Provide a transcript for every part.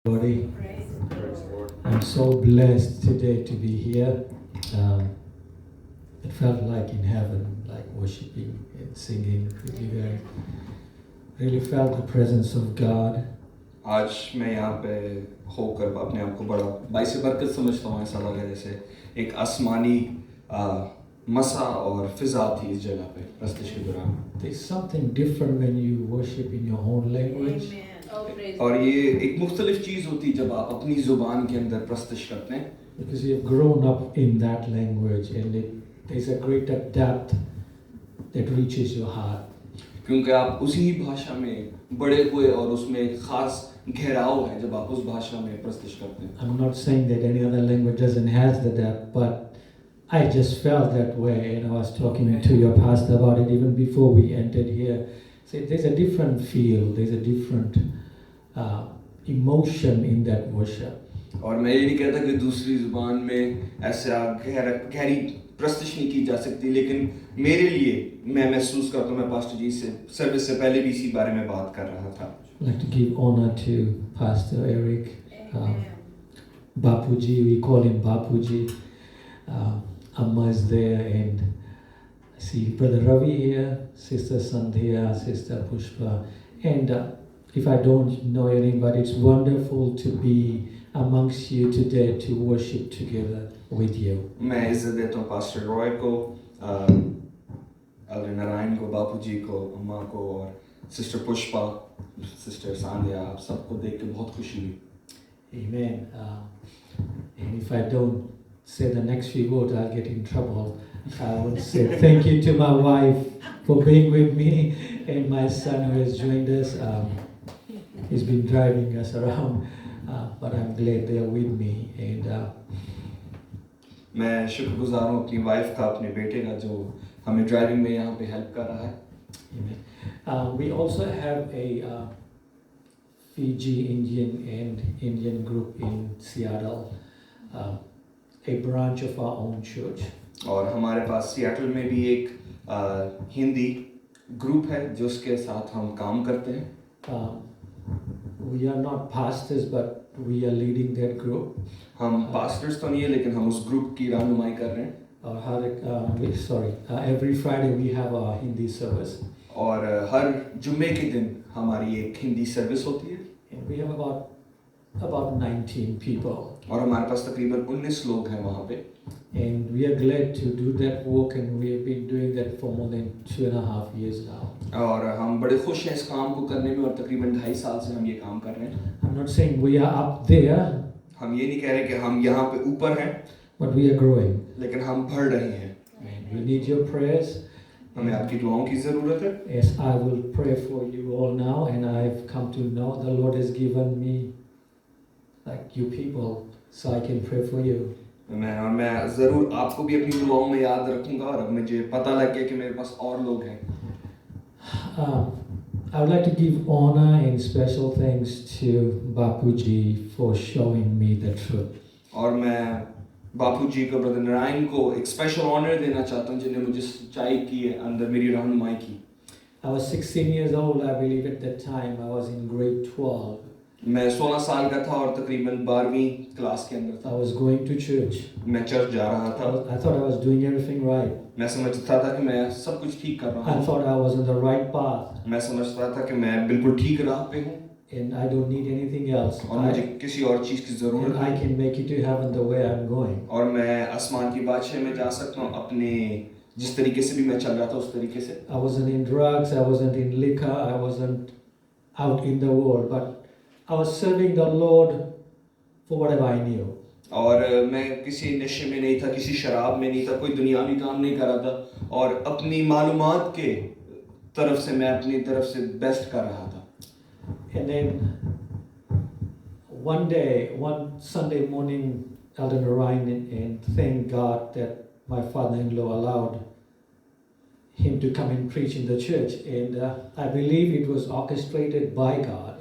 Everybody, Praise the Lord. I'm so blessed today to be here. It felt like in heaven, like worshiping and singing. Really felt the presence of God. आज मैं यहाँ पे होकर अपने आप को बड़ा बाइस बरकत समझता हूँ। ऐसा लगा जैसे एक आसमानी मसा और फिजा थी इस जगह पे प्रस्तुति के दौरान। There's something different when you worship in your own language. और ये एक मुख्तलिफ चीज़ होती है जब आप अपनी ज़ुबान के अंदर प्रस्तुति करते हैं। Because you've grown up in that language and there's a greater depth that reaches your heart. क्योंकि आप उसी भाषा में बड़े हुए और उसमें एक खास गहराव है जब आप उस भाषा में प्रस्तुति करते हैं। I'm not saying that any other language doesn't have the depth, but I just felt that way, and I was talking to your pastor about it even before we entered here. So there's a different feel, there's a different emotion in that worship. और मैं ये नहीं कहता कि दूसरी ज़ुबान में ऐसा गहरी प्रस्तुति नहीं की जा सकती, लेकिन मेरे लिए मैं महसूस करता हूँ। मैं पास्टर जी से सर्विस से पहले भी इसी बारे में बात कर रहा था। I'd like to give honor to Pastor Eric, Bapuji, we call him Bapuji. Amma is there, and I see Brother Ravi here, Sister Sandhya, Sister Pushpa, and if I don't know your name, but it's wonderful to be amongst you today to worship together with you. मैं इज्जत देता हूँ pastor Roy को, Elder Narayan को, बापूजी को, अम्मा को और सिस्टर पुष्पा, सिस्टर सांध्या, आप सबको देख के बहुत खुशी हुई। Amen. And if I don't say the next few words, I'll get in trouble. I would say thank you to my wife for being with me and my son who has joined us. He's been driving us around, but I'm glad they're with me. And मैं शुक्रगुजार हूँ अपनी wife का, अपने बेटे का जो हमें ड्राइविंग में यहाँ पे हेल्प कर रहा है। Amen. We also have a Fiji Indian group in Seattle, a branch of our own church. और हमारे पास सियाटल में भी एक हिंदी ग्रुप है जिसके साथ हम काम करते हैं। We are not pastors, but we are leading that group. हम पास्टर्स तो नहीं है, लेकिन हम उस ग्रुप की रहनुमाई कर रहे हैं। Every Friday we have our Hindi service. और हर जुम्मे के दिन हमारी एक हिंदी सर्विस होती है। And we have about 19 people. और हमारे पास तकरीबन 19 लोग हैं वहाँ पे। And we are glad to do that work, and we have been doing that for more than 2.5 years now. और हम बड़े खुश हैं इस काम को करने में, और तकरीबन 2.5 साल से हम ये काम कर रहे हैं। I'm not saying we are up there. हम ये नहीं कह रहे कि हम यहाँ पे ऊपर हैं, but we are growing. लेकिन हम बढ़ रहे हैं। We need your prayers. हमें आपकी दुआओं की ज़रूरत है। Yes, I will pray for you all now, and I've come to know the Lord has given me like you people, so I can pray for you. मैं ज़रूर आपको भी अपनी दुआओं में याद रखूँगा, और अब मुझे पता लग गया कि मेरे पास और लोग हैं। I would like to give honor and special thanks to Bapuji for showing me the truth. और मैं बापूजी को, ब्रदर नारायण को एक स्पेशल ऑनर देना चाहता हूँ जिन्हें मुझे सच्चाई की अंदर मेरी रहनुमाई की। I was 16 years old, I believe at that time. I was in grade 12. मैं 16 साल का था और तकरीबन 12वीं क्लास के अंदर था। I was going to church. मैं चर्च जा रहा था। I thought I was doing everything right. मैं समझता था कि मैं सब कुछ ठीक कर रहा हूँ। I thought I was on the right path. मैं समझता था कि मैं बिल्कुल ठीक राह पे हूँ। And I don't need anything else. और मुझे किसी और चीज़ की ज़रूरत नहीं। I can make it to heaven the way I'm going. और मैं आसमान की बादशाही में जा सकता हूँ अपने जिस तरीके से भी मैं चल रहा था उस तरीके से। I wasn't in drugs, I wasn't in liquor, I wasn't out in the world, but I was serving the Lord for whatever I knew. और मैं किसी नशे में नहीं था, किसी शराब में नहीं था, कोई दुनियावी काम नहीं कर रहा था, और अपनी मालूमात के तरफ से मैं अपनी तरफ से बेस्ट कर रहा था। And then one Sunday morning, Elder Narayan, and thank God that my father-in-law allowed him to come and preach in the church, and I believe it was orchestrated by God.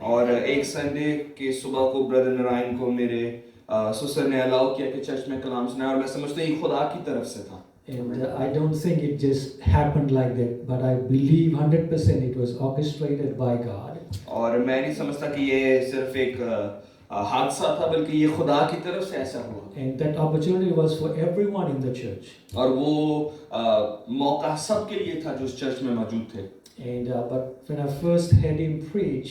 और एक Sunday के सुबह को brother Narayan को मेरे ससुर ने allow किया कि चर्च में कलाम सुनाए, और मैं समझता हूँ ये खुदा की तरफ से था। And I don't think it just happened like that, but I believe 100% it was orchestrated by God. और मैं नहीं समझता कि ये सिर्फ एक हादसा था, बल्कि ये खुदा की तरफ से ऐसा हुआ। And that opportunity was for everyone in the church. और वो मौका सबके लिए था जो उस चर्च में मौजूद थे। And but when I first heard him preach,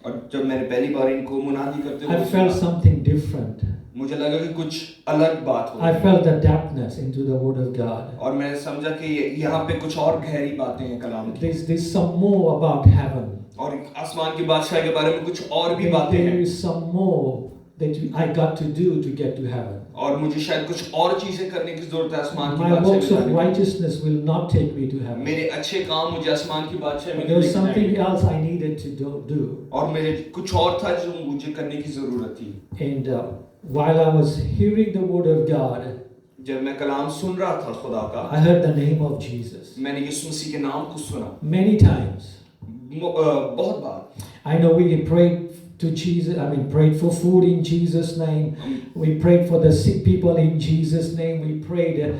और जब मैंने पहली बार इनको मुनादी करते I हुए felt सुना, something different. मुझे लगा कि कुछ अलग बात हो I रही है। felt the depthness into the Word of God. और मैंने समझा कि यहाँ पे कुछ और गहरी बातें हैं कलाम की, There's some more about heaven. और आसमान की बादशाह के बारे में कुछ और भी बातें There हैं, is some more that I got to do to get to heaven. और मुझे शायद कुछ और चीजें करने की जरूरत है आसमान की My बादशाह works में of जाने के लिए। righteousness will not take me to heaven. मेरे अच्छे काम मुझे आसमान की बादशाह में But there was लेके something जाएंगे। else I needed to do. और मेरे कुछ और था जो मुझे करने की जरूरत थी। And while I was hearing the Word of God, जब मैं कलाम सुन रहा था खुदा का, I heard the name of Jesus मैंने यीशु मसीह के नाम को सुना many times. बहुत बार। I know we prayed to Jesus, prayed for food in Jesus' name. We prayed for the sick people in Jesus' name. We prayed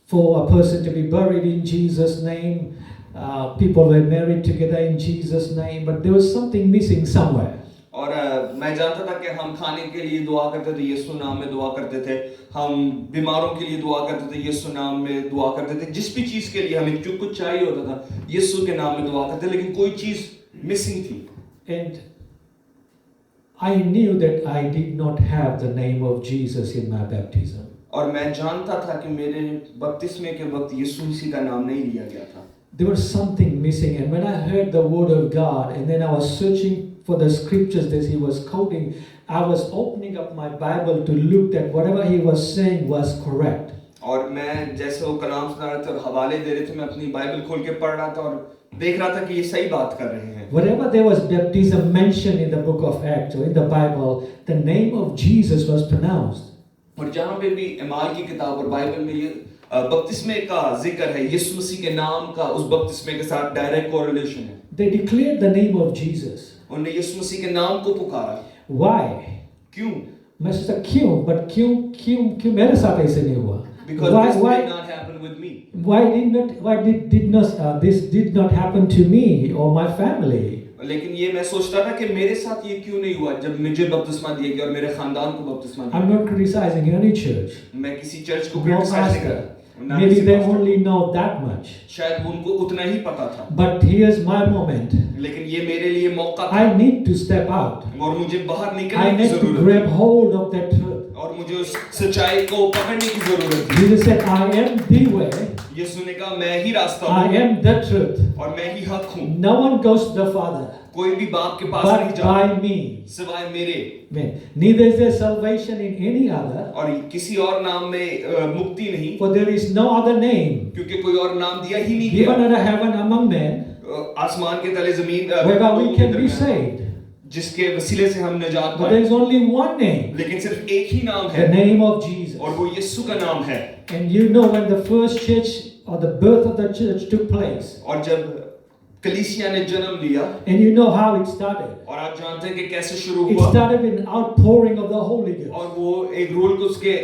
for a person to be buried in Jesus' name. People were married together in Jesus' name. But there was something missing somewhere. और मैं जानता था कि हम खाने के लिए दुआ करते थे, यीशु नाम में दुआ करते थे, हम बीमारों के लिए दुआ करते थे, यीशु नाम में दुआ करते थे, जिस भी चीज़ के लिए हमें जो कुछ चाहिए होता था यीशु के नाम में दुआ करते थे, लेकिन कोई चीज़ मिसिंग थी। And I knew that I did not have the name of Jesus in my baptism. और मैं जानता था कि मेरे बपतिस्मे के वक्त यीशु मसीह का नाम नहीं लिया गया था। There was something missing, and when I heard the word of God, and then I was searching for the scriptures that he was quoting, I was opening up my Bible to look that whatever he was saying was correct. और मैं जैसे वो कलाम सुना रहे थे और हवाले दे रहे थे, मैं अपनी बाइबल खोल के पढ़ रहा था और देख रहा था कि ये सही बात कर रहे हैं। Wherever there was baptism mentioned in the book of Acts or in the Bible, the name of Jesus was pronounced. और जहाँ पे भी इमाल की किताब और बाइबल में ये बपतिस्मे का जिक्र है, यीशु मसीह के नाम का उस बपतिस्मे के साथ डायरेक्ट कोरिलेशन है। They declared the name of Jesus. उन्होंने यीशु मसीह के नाम को पुकारा। Why? क्यों? मैं सोचा क्यों, but क्यों मेरे साथ ऐसे नहीं हुआ? Because this did not happen with me. This did not happen to me or my family? लेकिन ये मैं सोचता था कि मेरे साथ ये क्यों नहीं हुआ जब मुझे बपतिस्मा दिया गया और मेरे खानदान को बपतिस्मा दिया। I'm not criticizing any church. मैं किसी चर्च को No क्रिटिसाइज नहीं pastor. कर रहा। Maybe they only know that much. शायद उनको उतना ही पता था। But here's my moment. लेकिन ये मेरे लिए मौका था। I need to step out. और मुझे बाहर I निकलने की need to जरूरत grab hold of that truth. और मुझे उस सच्चाई को पकड़ने की जरूरत थी। Jesus said, I am the way, यीशु ने कहा मैं ही रास्ता I हूँ am the truth. और मैं ही हक हूँ। No one goes to the Father कोई भी बाप के पास नहीं but जाता by me. सिवाय मेरे। Amen. Neither is there salvation in any other, और किसी और नाम में मुक्ति नहीं, for there is no other name क्योंकि कोई और नाम दिया ही नहीं given गया under heaven among men आसमान के तले जमीन whereby we लोगों can के be दरमियान, saved. जिसके वसीले से हम निजात But there पाए। is only one name, लेकिन सिर्फ एक ही नाम the है name of Jesus. और वो यीशु का नाम है। And you know when the first church or the birth of the church took place, और जब कलीसिया ने जन्म लिया, and you know how it started. और आप जानते हैं कि कैसे शुरू It हुआ, started with an outpouring of the Holy Ghost. और वो एक रोल को उसके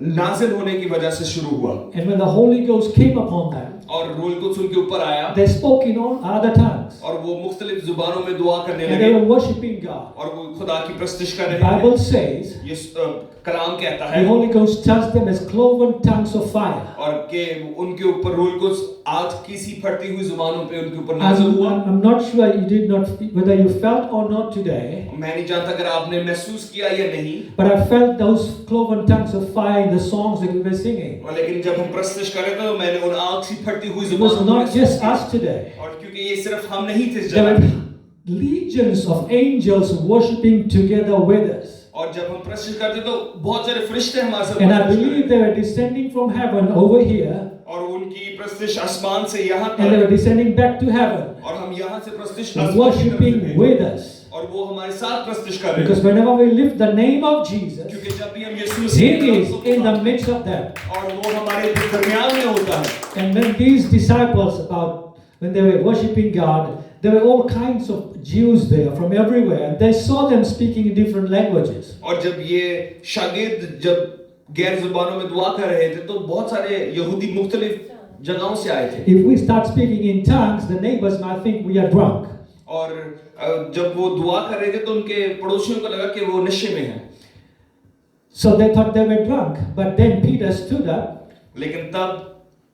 नाजिल होने की वजह से शुरू हुआ, And when the Holy Ghost came upon them, और रोल को उनके ऊपर आया they spoke in all other tongues. और वो मुख्तलिफ जुबानों में दुआ करने And they लगे were worshiping God. और वो खुदा की प्रस्तुति कर The रहे थे। Bible says ये कलाम कहता the है Holy Ghost touched them as cloven tongues of fire. और के उनके ऊपर रोल को आग की सी फटती हुई जुबानों पे उनके ऊपर नाजिल हुआ। I'm not sure you did not, whether you felt or not today, मैं नहीं जानता अगर आपने महसूस किया या नहीं, but I felt those cloven tongues of fire in the songs that we were singing. और लेकिन जब हम प्रस्तुति कर रहे थे तो मैंने उन आग सी फटती हुई It was जुबानों को not महसूस just किया। us today. और क्योंकि ये सिर्फ हम नहीं थे इस There जगह were पे। legions of angels worshiping together with us. और जब हम प्रस्तुति करते तो बहुत सारे फरिश्ते हमारे साथ And I प्रस्तुति कर believe रहे they were descending from heaven over here, थे। और उनकी प्रस्तुति आसमान से यहाँ and they were तक descending back to heaven, और हम यहाँ से प्रस्तुति आसमान की तरफ worshiping से with us. और वो हमारे साथ प्रस्तुति कर रहे Because थे। whenever we lift the name of Jesus, क्योंकि जब भी हम यीशु He मसीह के नाम is को in the पुकारते midst of them. हैं और वो हमारे दरमियान में होता है। And when these disciples, when they were worshiping God, there were all kinds of Jews there from everywhere, and they saw them speaking in different languages. और जब ये शागिर्द जब गैर जुबानों में दुआ कर रहे थे तो बहुत सारे यहूदी मुख्तलिफ जगहों से आए थे। If we start speaking in tongues, the neighbors might think we are drunk. और जब वो दुआ कर रहे थे तो उनके पड़ोसियों को लगा कि वो नशे में हैं। So they thought they were drunk. But then Peter stood up लेकिन तब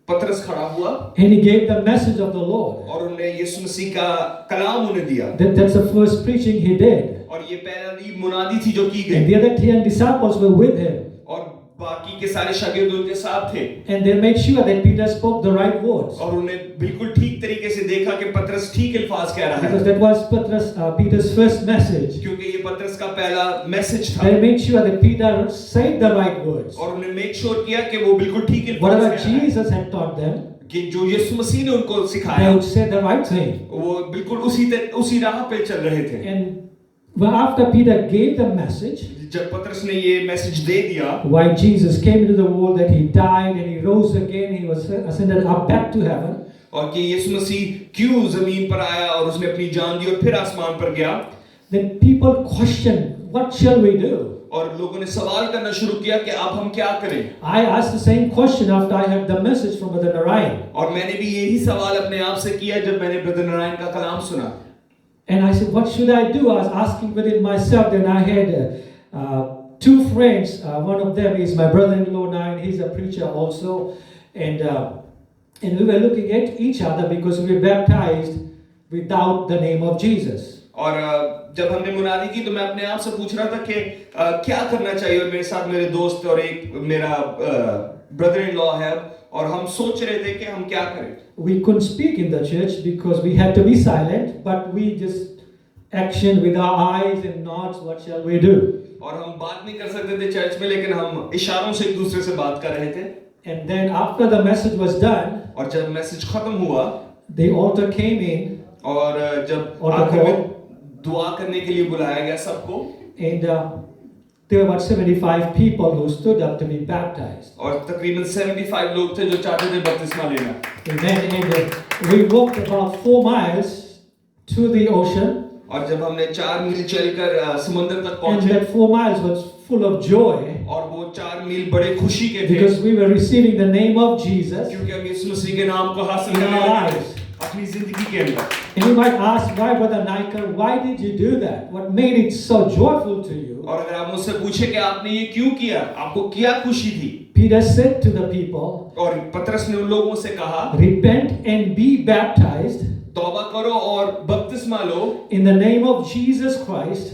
पतरस खड़ा हुआ and he gave the message of the Lord. और उन्हें यीशु मसीह का कलाम उन्हें दिया। That's the first preaching he did. और ये पहली मुनादी थी जो की And गई। the other 10 disciples were with him. और बाकी के सारे शागिर्द उनके साथ थे। And they made sure that Peter spoke the right words. और उन्हें बिल्कुल ठीक तरीके से देखा कि पतरस ठीक अल्फाज कह रहा Because है। that was Peter's first message. क्योंकि ये पतरस का पहला मैसेज था। They made sure that Peter said the right words. और उन्हें मेक श्योर किया कि वो बिल्कुल ठीक अल्फाज Whatever कह रहा है। Jesus had taught them, कि जो यीशु मसीह ने उनको they सिखाया would say the right thing. वो बिल्कुल उसी राह पे चल रहे थे। And well, after Peter gave the message, जब पतरस ने ये मैसेज दे दिया why Jesus came into the world, that he died and he rose again, he was ascended up back to heaven, और कि यीशु मसीह क्यों जमीन पर आया और उसने अपनी जान दी और फिर आसमान पर गया, then people questioned, what shall we do? और लोगों ने सवाल करना शुरू किया कि अब हम क्या करें। I asked the same question after I heard the message from Brother Narayan. और मैंने भी यही सवाल अपने आप से किया जब मैंने ब्रदर नारायण का कलाम सुना। And I said, what should I do? I was asking within myself. Then I had two friends. One of them is my brother-in-law now, and he's a preacher also. And we were looking at each other because we were baptized without the name of Jesus. और जब हमने मुनादी की तो मैं अपने आप से पूछ रहा था कि क्या करना चाहिए, और मेरे साथ मेरे दोस्त और एक मेरा ब्रदर इन लॉ है, और हम सोच रहे थे कि हम क्या करें। We couldn't speak in the church because we had to be silent, but we just action with our eyes and nods. What shall we do? और हम बात नहीं कर सकते थे चर्च में, लेकिन हम इशारों से एक दूसरे से बात कर रहे थे। And then after the message was done, और जब मैसेज खत्म हुआ the altar came in, और जब Altar आखिर में call. दुआ करने के लिए बुलाया गया सबको, and there were about 75 people who stood up to be baptized. और तकरीबन 75 लोग थे जो चाहते थे बपतिस्मा लेना। Amen. And we walked about 4 miles to the ocean, और जब हमने 4 मील चलकर समुद्र तक and पहुंचे, that 4 miles was full of joy और वो 4 मील बड़े खुशी के थे because we were receiving the name of Jesus क्योंकि हम यीशु मसीह के नाम को हासिल in करने our लगे lives. अपनी जिंदगी के अंदर। And you might ask, why, Brother Naikar, why did you do that? What made it so joyful to you? और अगर आप मुझसे पूछे कि आपने ये क्यों किया, आपको क्या खुशी थी, Peter said to the people, और पतरस ने उन लोगों से कहा, repent and be baptized तौबा करो और बपतिस्मा लो in the name of Jesus Christ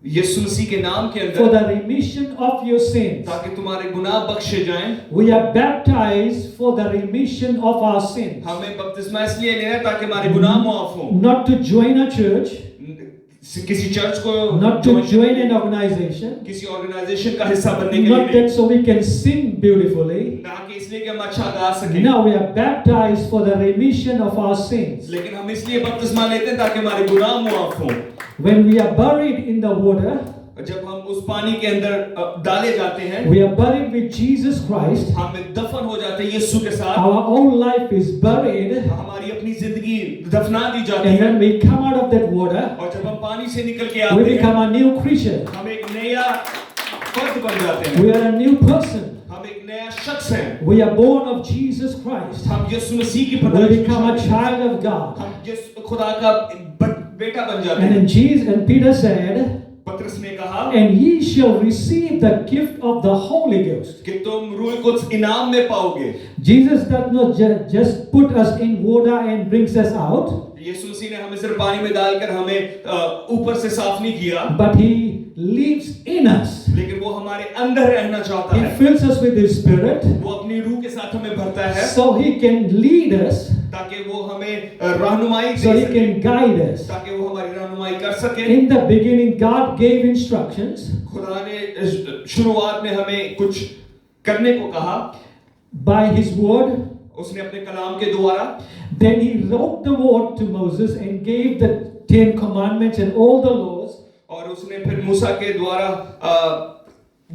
यीशु मसीह के नाम के for अंदर, the remission of your sins. ताकि तुम्हारे गुनाह बख्शे जाएं। We are baptized for the remission of our sins. हमें बपतिस्मा इसलिए लेना है ताकि हमारे गुनाह माफ हों। Not to join a church, किसी चर्च को not to join an organization, किसी ऑर्गेनाइजेशन का हिस्सा बनने के not लिए that so we can sing beautifully. ना कि इसलिए कि हम अच्छा गा सकें, Now we are baptized for the remission of our sins. लेकिन हम इसलिए बपतिस्मा लेते हैं ताकि हमारे गुनाह माफ हों। When we are buried in the water, जब हम उस पानी के अंदर डाले जाते हैं, we are buried with Jesus Christ. हम दफन हो जाते हैं यीशु के साथ, Our old life is buried, हमारी अपनी जिंदगी दफना दी जाती and है, when we come out of that water, और जब हम पानी से निकल के we आते हैं, become a new creature. हम एक नया फर्द बन जाते हैं, We are a new person. हम एक नया शख्स हैं, We are born of Jesus Christ. हम यीशु मसीह की We पैदाइश become a में child of God. हम यीशु खुदा का बेटा बन जाते And हैं। then Jesus and Peter said, पतरस ने कहा and ye shall receive the gift of the Holy Ghost. कि तुम रूह कुछ इनाम में पाओगे। Jesus does not just put us in water and brings us out, यीशु मसीह ने हमें सिर्फ पानी में डालकर हमें ऊपर से साफ नहीं किया, but he lives in us. लेकिन वो हमारे अंदर रहना चाहता He है। fills us with his spirit वो अपनी रूह के साथ हमें भरता है so he can lead us, ताकि वो हमें रहनुमाई so दे he सके, can guide us. ताकि वो हमारी रहनुमाई कर सके। In the beginning, God gave instructions खुदा ने शुरुआत में हमें कुछ करने को कहा by his word. उसने अपने कलाम के द्वारा, Then he wrote the word to Moses and gave the 10 commandments and all the laws. और उसने फिर मूसा के द्वारा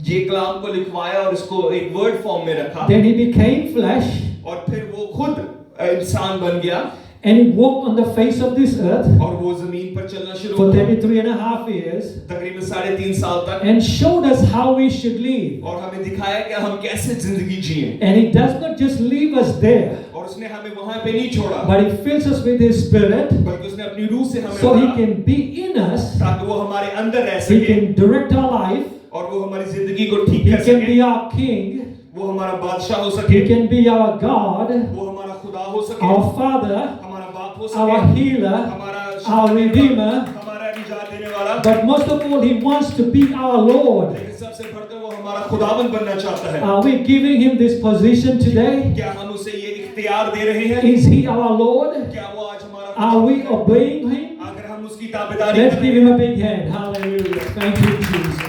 ये कलाम को लिखवाया और इसको एक वर्ड फॉर्म में रखा, Then he became flesh और फिर वो खुद इंसान बन गया and he walked on the face of this earth और वो जमीन पर चलना शुरू for हुआ 33.5 years तकरीबन 3.5 साल तक, and showed us how we should live. और हमें दिखाया कि हम कैसे जिंदगी जिएं। And he does not just leave us there. और और उसने हमें वहां पे नहीं छोड़ा, but He fills us with His Spirit बल्कि उसने अपनी रूह से हमें so He भरा, can be in us, ताकि वो हमारे अंदर रह He सके can direct our life, और वो हमारी जिंदगी को ठीक He कर can सके, be our King, वो हमारा बादशाह हो सके, He can be our God, वो हमारा खुदा हो सके, our Father, हमारा बाप हो our सके, healer, हमारा our Redeemer, हमारा निजात देने वाला, but most of all He wants to be our Lord. लेकिन सबसे बढ़कर वो हमारा खुदाबंद बनना चाहता है। Are we giving Him this position today? क्या हम उसे ये इख्तियार दे रहे हैं? Is He our Lord? क्या वो आज हमारा Are we खुदा है? obeying Him? अगर हम उसकी ताबेदारी Let's कर give रहे Him हैं, a big hand. Hallelujah. Thank you, Jesus.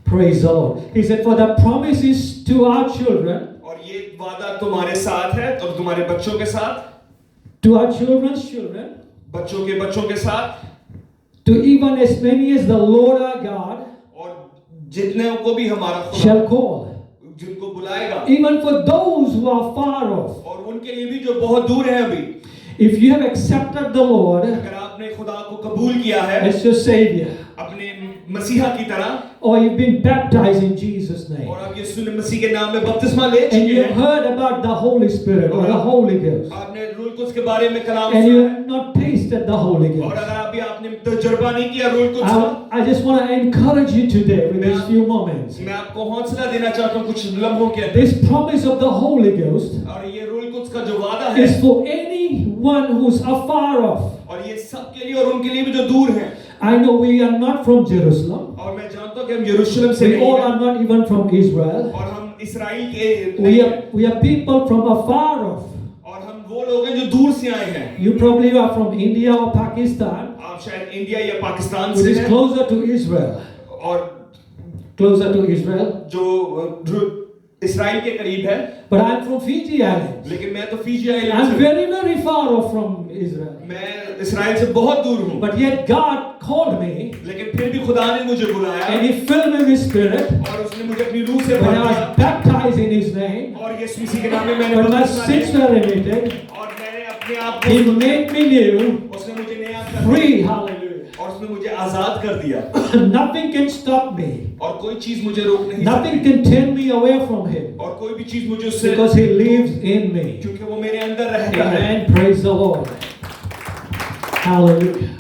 Praise the Lord. He said, for the promises to our children, और ये वादा तुम्हारे साथ है और तुम्हारे बच्चों के साथ, to our children's children, बच्चों के साथ, to even as many as the Lord our God और जितने को भी हमारा खुदा shall call. जिनको बुलाएगा, Even for those who are far off. और उनके लिए भी जो बहुत दूर है अभी, If you have accepted the Lord अगर आपने खुदा को कबूल किया है as your Savior, अपने मसीहा की तरह, or you've been baptized in Jesus' name, और आप यीशु मसीह के नाम में बपतिस्मा ले and चुके you've हैं, heard about the Holy Spirit or the Holy Ghost, आपने रूह कुछ के बारे में कलाम and सुना you है, have not tasted the Holy और Ghost, अगर अभी आपने तजुर्बा नहीं किया रूह कुछ का, I just want to encourage you today with these few moments. मैं आपको हौसला देना चाहता हूँ कुछ लम्हों के अंदर, This promise of the Holy Ghost और ये रूह कुछ का जो वादा है, is for anyone who's afar off. और ये सबके लिए और उनके लिए भी जो दूर हैं, I know we are not from Jerusalem. और मैं जानता हूँ कि हम यरूशलेम से We नहीं all हैं, are not even from Israel. और हम इसराइल के नहीं हैं, We are people from afar off. और हम वो लोग हैं जो दूर से आए हैं। You probably are from India or Pakistan, आप शायद इंडिया या पाकिस्तान which से is हैं, closer to Israel. और Closer to Israel. जो इसराइल के करीब है, But I'm from Fiji Islands. लेकिन मैं तो फिजी आइलैंड I'm से हूँ। very, very far off from Israel. मैं इसराइल से बहुत दूर हूँ, But yet God called me लेकिन फिर भी खुदा ने मुझे बुलाया and He filled me with Spirit और उसने मुझे अपनी रूह से when भर I दिया, was baptized in His name. और यीशु मसीह के नाम में मैंने When my बपतिस्मा sins लिया, were remitted, और मैंने अपने आप He को, made me new, उसने मुझे नया कर दिया, free. Hallelujah. और उसने मुझे आजाद कर दिया, Nothing can stop me. और कोई चीज मुझे रोक नहीं Nothing सकती, can turn me away from Him और कोई भी चीज मुझे उससे, because He lives in me. क्योंकि वो मेरे अंदर रहता है। Amen. Praise the Lord. Hallelujah.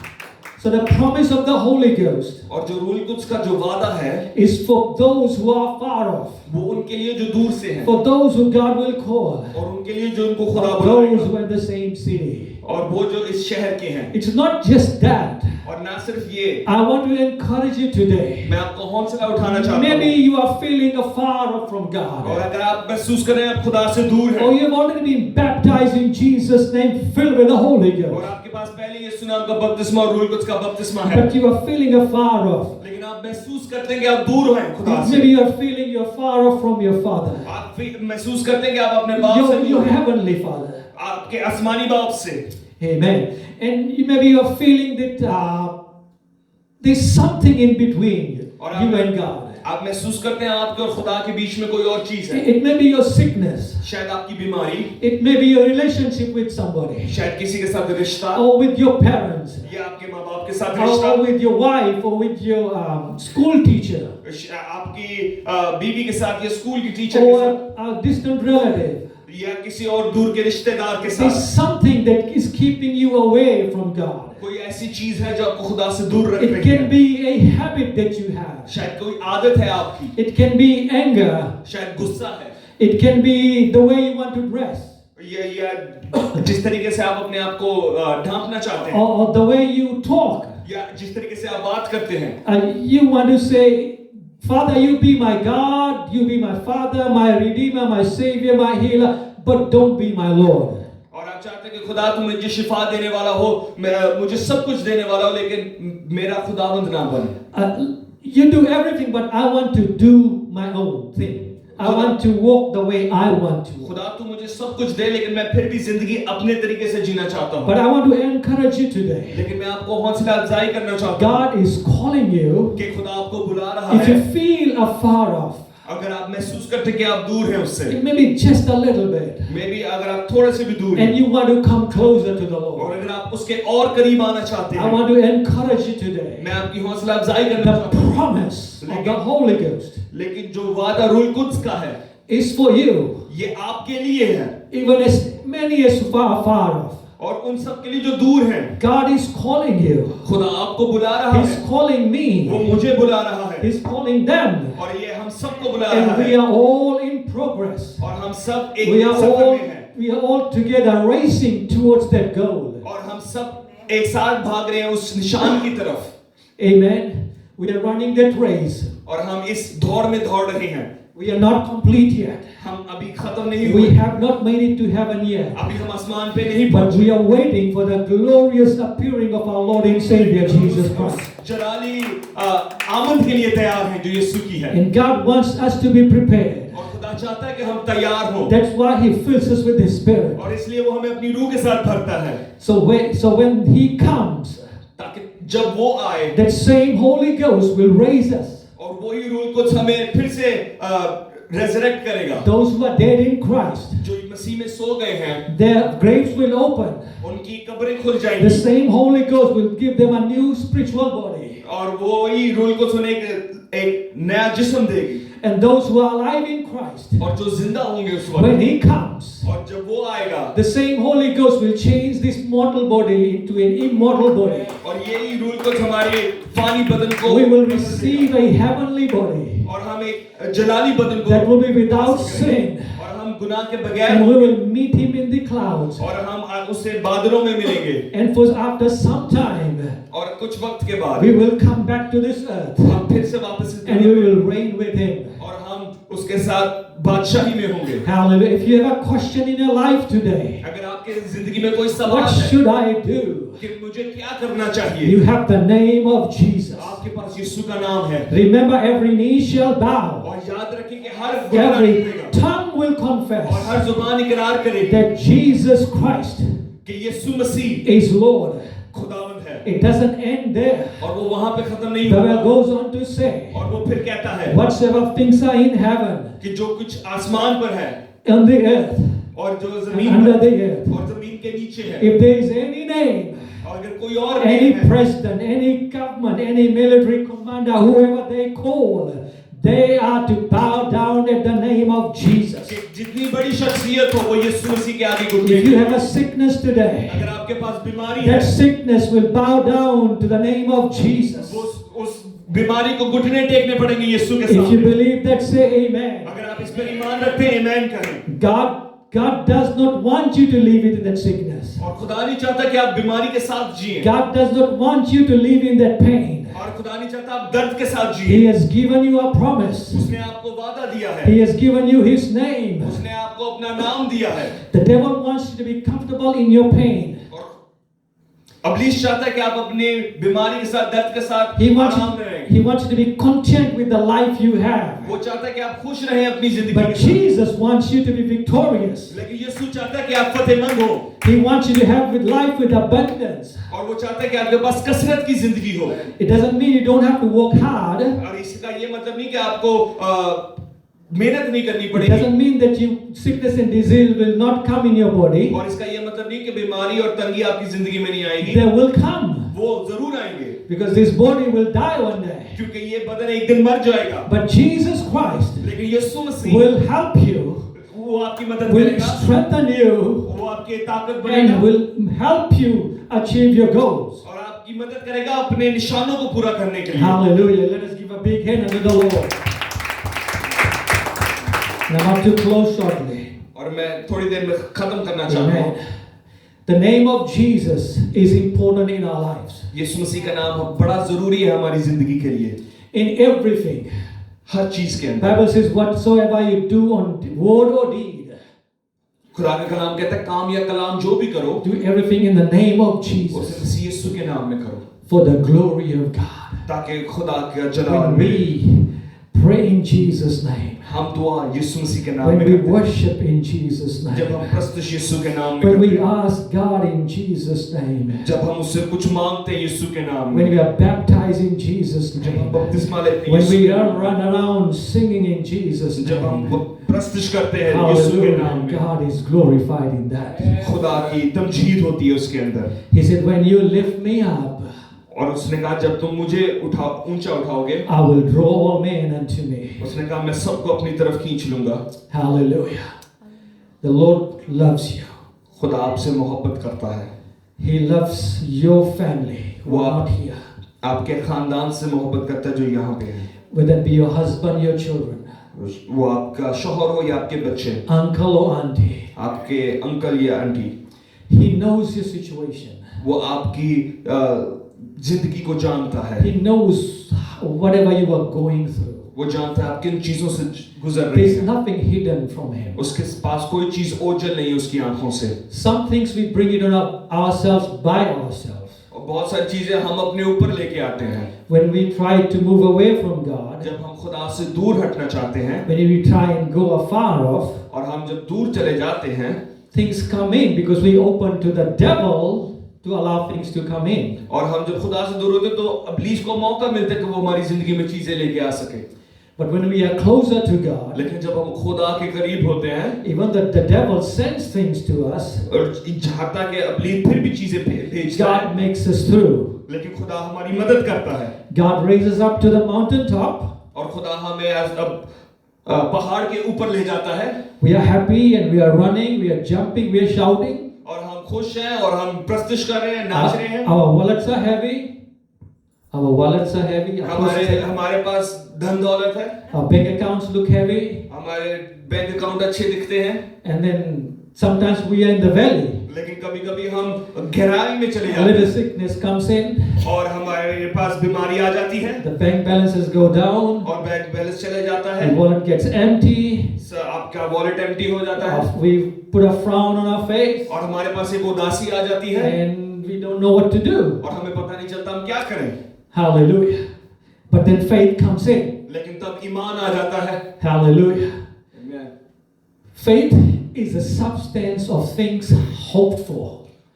So the promise of the Holy Ghost और जो रूह कुद्स का जो वादा है, is for those who are far off, वो उनके लिए जो दूर से हैं, for those who God will call, और उनके लिए जो उनको खुदा for those बुलाएगा, who are in the same city. और वो जो इस शहर के हैं, It's not just that. और ना सिर्फ ये, I want to encourage you today. मैं आपको हौसला उठाना चाहता Maybe हूँ, you are feeling afar off from और God. अगर आप महसूस करें आप खुदा से दूर Or हैं, you've already been baptized in Jesus' name, filled with the Holy और Ghost. आपके पास पहले यीशु नाम का बपतिस्मा और रूह कुद्स का बपतिस्मा है, But you are feeling afar off. लेकिन आप महसूस करते हैं कि आप दूर हैं खुदा से, Maybe you are feeling you're far off from your Father. आप महसूस करते हैं कि आप अपने बाप से Your दूर हैं, heavenly Father. आपके आसमानी बाप से, Amen. And maybe you are feeling that there's something in between you and God. आप महसूस करते हैं आपके और खुदा के बीच में कोई और चीज है, It may be your sickness. शायद आपकी बीमारी, It may be your relationship with somebody. शायद किसी के साथ रिश्ता, Or with your parents. या आपके माँ बाप के साथ रिश्ता, Or with your wife. Or with your school teacher. आपकी बीवी के साथ या स्कूल की टीचर के साथ, Or a distant relative. या किसी और दूर के रिश्तेदार के There's साथ, something that is keeping you away from God. कोई ऐसी चीज है जो आपको खुदा से दूर रख It रही can है, be a habit that you have. शायद कोई आदत है आपकी, It can be anger. शायद गुस्सा है, It can be the way you want to dress. या जिस तरीके से आप अपने आप को ढांपना चाहते हैं, Or the way you talk. या जिस तरीके से आप बात करते हैं, You want to say, Father, you be my God, you be my Father, my Redeemer, my Savior, my Healer, but don't be my Lord. और आप चाहते हैं कि खुदा तुम मुझे शिफा देने वाला हो, मुझे सब कुछ देने वाला हो, लेकिन मेरा खुदावंद ना बने। You do everything, but I want to do my own thing. I want to walk the way I want to. खुदा तू मुझे सब कुछ दे, लेकिन मैं फिर भी जिंदगी अपने तरीके से जीना चाहता हूँ। But I want to encourage you today. लेकिन मैं आपको हौसला अफजाई करना चाहता हूँ God is calling you. कि खुदा आपको बुला रहा If है। you feel afar off, अगर आप महसूस करते कि आप दूर हैं उससे, it may be just a little bit, may be अगर आप थोड़े से भी दूर and हैं, you want to come closer to the और Lord, अगर आप उसके और करीब आना चाहते I हैं, want to encourage you today. मैं आपकी हौसला अफजाई करना The चाहता हूँ। promise of the Holy Ghost लेकिन जो वादा रूह कुद्स का है, is for you, ये आपके लिए है even as many as far off. और उन सब के लिए जो दूर हैं। God is calling you. खुदा आपको बुला रहा He's है, calling वो me. मुझे बुला रहा है He's calling them. और ये हम सबको बुला रहा And we है are all in progress. और हम सब We एक are सफर all, में हैं we are all together racing towards that goal. और हम सब एक साथ भाग रहे हैं उस निशान की तरफ Amen. We are running that race. और हम इस दौड़ में दौड़ रहे हैं। We are not complete yet. हम अभी खत्म नहीं We हुए, have not made it to heaven yet. अभी हम आसमान पे नहीं But पहुंचे। we are waiting for the glorious appearing of our Lord and Savior Jesus Christ. जलाली आमद के लिए तैयार हैं जो यीशु की है And God wants us to be prepared. और खुदा चाहता है कि हम तैयार हों That's why He fills us with His Spirit. और इसलिए वो हमें अपनी रूह के साथ भरता है So when He comes, ताकि जब वो आए that same Holy Ghost will raise us. और वही रूह कुछ हमें फिर से रेजरेक्ट करेगा। Those who are dead in Christ, जो मसीह में सो गए हैं their graves will open. उनकी कब्रें खुल The जाएंगी same Holy Ghost will give them a new spiritual body. और वो ही रूह को सुने एक नया जिस्म देगी And those who are alive in Christ, और जो जिंदा होंगे उस when वक्त He comes, और जब वो आएगा the same Holy Ghost will change this mortal body into an immortal body. और यही रूह को हमारे फानी बदन को We will receive a heavenly body और हम एक जलाली बदन को that will be without sin. और हम गुनाह के बगैर And we होंगे will meet Him in the clouds. और हम उससे बादलों में मिलेंगे And for after some time, और कुछ वक्त के बाद we will come back to this earth हम फिर से वापस इस and we will reign with Him. और हम उसके साथ बादशाही में होंगे। Hallelujah. If you have a question in your life today, अगर आपके जिंदगी में कोई सवाल what है should I do? कि मुझे क्या करना चाहिए, You have the name of Jesus. आपके पास यीशु का नाम है Remember, every knee shall bow, और याद रखें कि हर घुटना every झुकेगा tongue will और confess हर जुबान इकरार करेगी that Jesus Christ कि यीशु मसीह is Lord. खुदावंद है It doesn't end there. और वो वहां पे खत्म नहीं The होगा Bible goes on to say, और वो फिर कहता है whatsoever things are in heaven, कि जो कुछ आसमान पर है on the earth, और जो and जमीन under पर the earth, और जमीन के नीचे है if there is any name, और अगर कोई और any नेम है president, any government, any military commander, whoever they call, they are to bow down at the name of Jesus. कि जितनी बड़ी शख्सियत हो वो यीशु मसीह के आगे If you घुटेगी। have a sickness today, अगर आपके पास बीमारी that है sickness will bow down to the name of Jesus. वो उस बीमारी को घुटने टेकने पड़ेंगे यीशु के If you सामने। believe that, say amen. अगर आप इस पर ईमान रखते हैं आमीन करें। God does not want you to live in that sickness. और खुदा नहीं चाहता कि आप बीमारी के साथ जिएं God does not want you to live in that pain. और खुदा नहीं चाहता आप दर्द के साथ He जिएं। has given you a promise. उसने आपको वादा दिया है, He has given you His name. उसने आपको अपना नाम दिया है The devil wants you to be comfortable in your pain. और अब्लीस चाहता है कि आप अपनी बीमारी के साथ दर्द के साथ He wants आराम में रहें। He wants you to be content with the life you have. वो चाहता है कि आप खुश रहें अपनी जिंदगी But के साथ। Jesus wants you to be victorious. लेकिन यीशु चाहता है कि आप फतेहमंद हो He wants you to have with life with abundance. और वो चाहता है कि आपके पास कसरत की जिंदगी हो। It doesn't mean you don't have to work hard. और इसका ये मतलब नहीं कि आपको मेहनत नहीं करनी It पड़ेगी doesn't mean that sickness and disease will not come in your body. और इसका ये मतलब नहीं कि बीमारी और तंगी आपकी जिंदगी में नहीं आएगी। They will come वो जरूर आएंगे because this body will die one day. क्योंकि ये बदन एक दिन मर जाएगा। But Jesus Christ लेकिन यीशु मसीह will help you, वो आपकी मदद will करेगा, strengthen you, वो आपकी ताकत बढ़ेगा and will help you achieve your goals. और आपकी मदद करेगा अपने निशानों को पूरा करने के लिए। Hallelujah. Let us give a big hand unto the Lord. Now I want to close shortly. और मैं थोड़ी देर में खत्म करना चाहता Amen. हूँ। The name of Jesus is important in our lives. यीशु मसीह का नाम बड़ा जरूरी है हमारी जिंदगी के लिए। In everything. हर चीज के अंदर। Bible says whatsoever you do on word or deed, खुदा का कलाम कहता है काम या कलाम जो भी करो do everything in the name of उसे Jesus मसीह यीशु के नाम में करो for the glory of God. ताकि खुदा का जलाल When मिले। we pray in Jesus' name, हम दुआ यीशु मसीह के नाम when में we करते हैं। worship in Jesus' जब name, हम प्रस्तुत यीशु के नाम में when करते we हैं, ask God in Jesus' name, जब हम उससे कुछ मांगते हैं यीशु के नाम when में, we are baptized in Jesus' जब हम name, बपतिस्मा लेते हैं when यीशु we के are नाम में, run around singing in Jesus' जब हम name, प्रस्तुत करते हैं यीशु के नाम hallelujah, में, God is glorified in that. खुदा की तमजीद होती है उसके अंदर। He said, when you lift me up, और उसने कहा जब तुम मुझे ऊंचा उठाओगे, I will draw all men unto me. उसने कहा मैं सबको अपनी तरफ खींच लूंगा। Hallelujah. The Lord loves you. खुदा आपसे मोहब्बत करता है। He loves your family who are Wow. not here. आपके खानदान से मोहब्बत करता है जो यहाँ पे है, Whether it be your husband, your children, वो आपका शौहर हो या आपके बच्चे, uncle or auntie. आपके अंकल या aunty, He knows your situation. वो आपकी जिंदगी को जानता है। He knows whatever you are going through. वो जानता है आप किन चीजों से गुजर रहे There's हैं। nothing hidden from Him. उसके पास कोई चीज ओझल नहीं है उसकी आंखों से। Some things we bring it on ourselves by ourselves. और बहुत सारी चीजें हम अपने ऊपर लेके आते हैं। When we try to move away from God, जब हम खुदा से दूर हटना चाहते हैं when we try and go afar off, और हम जब दूर चले जाते हैं, things come in because we open to the devil to allow things to come in. और हम जब खुदा से दूर होते तो इब्लीस को मौका मिलता है कि वो हमारी जिंदगी में चीजें लेके आ सके। But when we are closer to God, लेकिन जब हम खुदा के करीब होते हैं, even the devil sends things to us, और चाहता कि इब्लीस फिर भी चीजें भेजता है, God makes us through. लेकिन खुदा हमारी मदद करता है। God raises up to the mountaintop. और खुदा हमें अब पहाड़ के ऊपर ले जाता है, We are happy and we are running, we are jumping, we are shouting. और हम खुश हैं और हम प्रस्तुष कर रहे हैं, नाच रहे हैं। Our wallets are heavy. Our wallets are heavy. हमारे पास धन दौलत है, Our bank accounts look heavy. हमारे बैंक अकाउंट अच्छे दिखते हैं, And then sometimes we are in the valley. लेकिन कभी-कभी हम गहराई में चले A जाते little हैं sickness comes in. और हमारे पास बीमारी आ जाती है The bank balances go down. और बैंक बैलेंस चले जाता The है, wallet gets empty. आपका वॉलेट एम्प्टी हो जाता है We put a frown on our face. और हमारे पास एक उदासी आ जाती है And we don't know what to do. और हमें पता नहीं चलता हम क्या करें। Hallelujah. But then faith comes in. लेकिन तब ईमान आ जाता है। Hallelujah. Faith is the substance of things hoped for.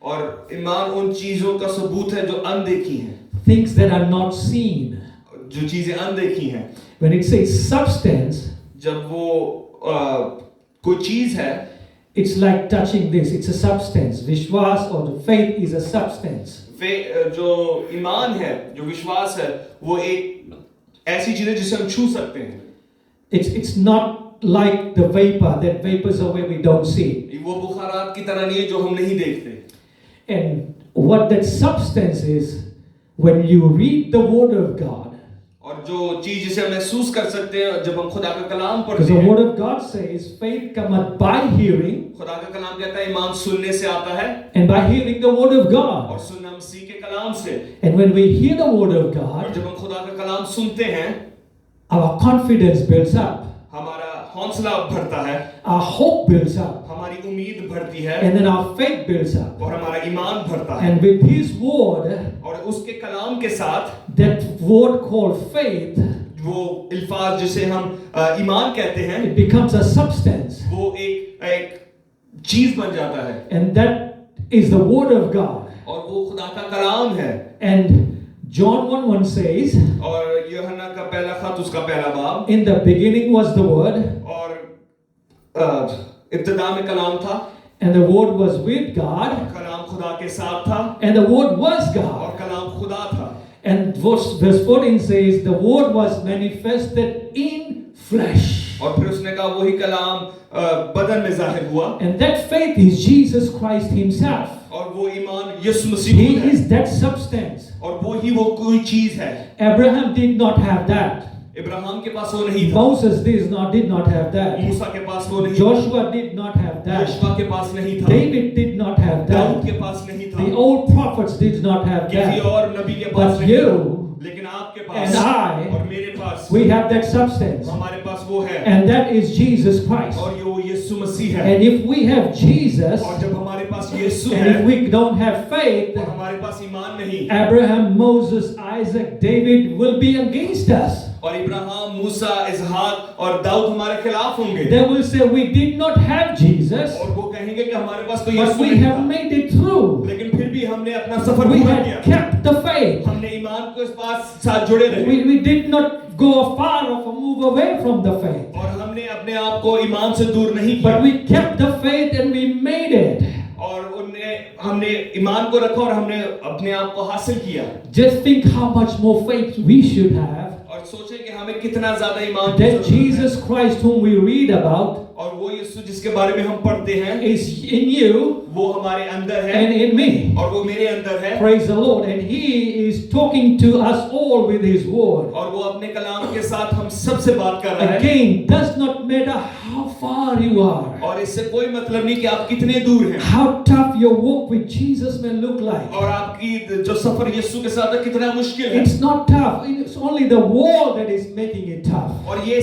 और ईमान उन चीजों का सबूत है जो अनदेखी हैं, Things that are not seen. जो चीजें अनदेखी हैं। When it says substance, जब वो कोई चीज है, it's like touching this. It's a substance. Vishwas or the faith is a substance. जो ईमान है, जो विश्वास है, वो एक ऐसी चीज है जिसे हम छू सकते हैं। It's not like the vapor. That vapors away, we don't see. वो बुखारात की तरह नहीं है जो हम नहीं देखते। And what that substance is, when you read the word of God, और जो चीज जिसे हम महसूस कर सकते हैं जब हम खुदा का कलाम because पढ़ते the हैं। word of God says, faith cometh by hearing, खुदा का कलाम कहता है ईमान सुनने से आता है and by hearing the word of और God. सुनना मसीह के कलाम से। And when we hear the word of और God, जब हम खुदा का कलाम सुनते हैं, our confidence builds up, हमारा हौसला बढ़ता है, our hope builds up, हमारी उम्मीद बढ़ती है and then our faith builds up. और हमारा ईमान बढ़ता है। And with His word, और उसके कलाम के साथ that word called faith, वो अल्फाज जिसे हम ईमान कहते हैं, it becomes a substance. वो एक चीज बन जाता है And that is the word of God. और वो खुदा का कलाम है। And John 1:1 says, और यूहन्ना का पहला खत उसका पहला बाब, in the beginning was the word, और इब्तिदा में कलाम था, and the word was with God, कलाम खुदा के साथ था and the word was और God. कलाम खुदा था। And verse 14 says, the word was manifested in flesh. और फिर उसने कहा वही कलाम बदन में जाहिर हुआ And that faith is Jesus Christ Himself. और वो ईमान यीशु मसीह He है is that substance. और वो ही वो कोई चीज है। Abraham did not have that. Ibrahim के पास वो नहीं था, Moses did not have that. मूसा के पास वो नहीं था, Joshua did not have that. यहोशू के पास नहीं था, David did not have Dawood that. के पास नहीं था, The old prophets did not have किसी that. और नबी के पास But नहीं था, you लेकिन आपके and पास I, और मेरे पास we have that substance. हमारे पास वो है And that is Jesus Christ. और ये वो यीशु मसीह है। And if we have Jesus, और जब हमारे पास यीशु and है if we don't have faith, और हमारे पास ईमान नहीं, Abraham, Moses, Isaac, David will be against us. और इब्राहिम, मूसा, इसहाक और दाऊद हमारे खिलाफ होंगे They will say, we did not have Jesus, और वो कहेंगे कि हमारे पास तो but यीशु we नहीं have था, made it through. लेकिन फिर भी हमने अपना सफर We पूरा had किया, kept the faith. हमने ईमान को इस बात साथ जुड़े रहे We did not go far off or move away from the faith. और हमने अपने आप को ईमान से दूर नहीं किया But we kept the faith and we made it. और उन्हें हमने ईमान को रखा और हमने अपने आप को हासिल किया। Just think how much more faith we should have और सोचे कि हमें कितना ज्यादा ईमान की that जरूरत है। Jesus Christ, whom we read about, और वो यीशु जिसके बारे में हम पढ़ते हैं is in you वो हमारे अंदर है and in me. और वो मेरे अंदर है। Praise the Lord. And He is talking to us all with His word. और वो अपने कलाम के साथ हम सबसे बात कर रहा है। Again, does not matter how far you are, और इससे कोई मतलब नहीं कि आप कितने दूर हैं how tough your walk with Jesus may look like. और आपकी जो सफर यीशु के साथ है कितना मुश्किल है। It's not tough. It's only the world that is making it tough. और ये